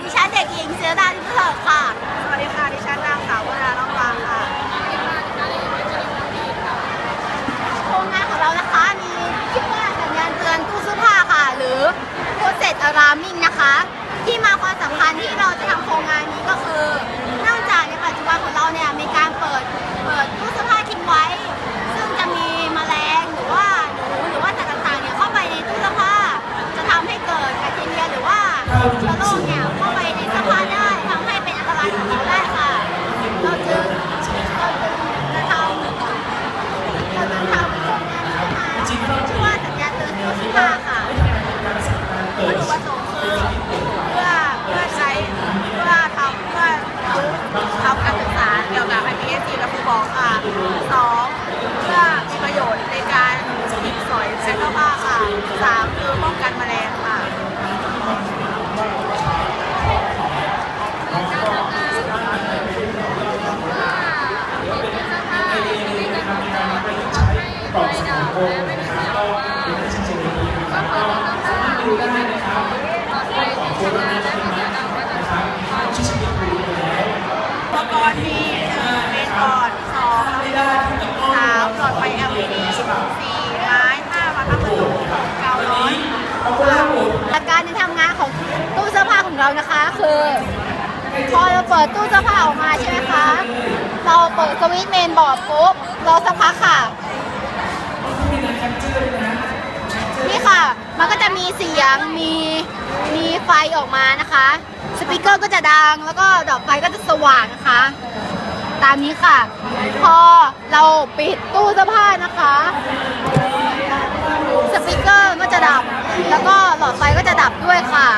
ดิฉันเด็กหญิงเสือดาดิเถิดค่ะสวัสดีค่ะดิฉันนางสาววราน้องฟางค่ะโครงงานของเรานะคะมีชื่อว่าสัญญาณเตือนตู้เสื้อผ้าค่ะหรือ Process Alarming นะคะที่มาความสำคัญที่เราจะทำโครงงานนี้ก็คือเนื่องจากในปัจจุบันของเราเนี่ยมีการเปิดตู้เสื้อผ้าทิ้งไว้ซึ่งจะมีแมลงหรือว่าหนูหรือว่าสัตว์ต่างๆเนี่ยเข้าไปในตู้เสื้อผ้าจะทำให้เกิดแบคทีเรียหรือว่าเชื้อโรคเนี่ยเข้าไปในเสื้อผ้าได้ทำให้เป็นอันตรายต่อเราได้ค่ะเราจึงจะทำโครงงานนี้ขึ้นมาชื่อว่าสัญญาณเตือนตู้เสื้อผ้าค่ะวัตถุประสงค์คือเพื่อใช้เพื่อทำการศึกษาเกี่ยวกับ IPSC และผู้บอกค่ะ2เพื่อมีประโยชน์ในการกินสอยใช้เสื้อผ้าค่ะ3คือป้องกันแมลงค่ะอุปกรณ์มี1เมนบอร์ด2ลำโพง3หลอดไฟ LED 4ไม้5วัดพัดลม6กาวร้อนหลักการในทำงานของตู้เสื้อผ้าของเรานะคะคือพอเราเปิดตู้เสื้อผ้าออกมาใช่ไหมคะเราเปิดสวิตช์เมนบอร์ดปุ๊บเราสักพักค่ะนี่ค่ะมันก็จะมีเสียงมีไฟออกมานะคะสปีกเกอร์ก็จะดังแล้วก็ดอกไฟก็จะสว่างนะคะตามนี้ค่ะพอเราปิดตู้เสื้อผ้านะคะสปีกเกอร์ก็จะดับแล้วก็หลอดไฟก็จะดับด้วยค่ะ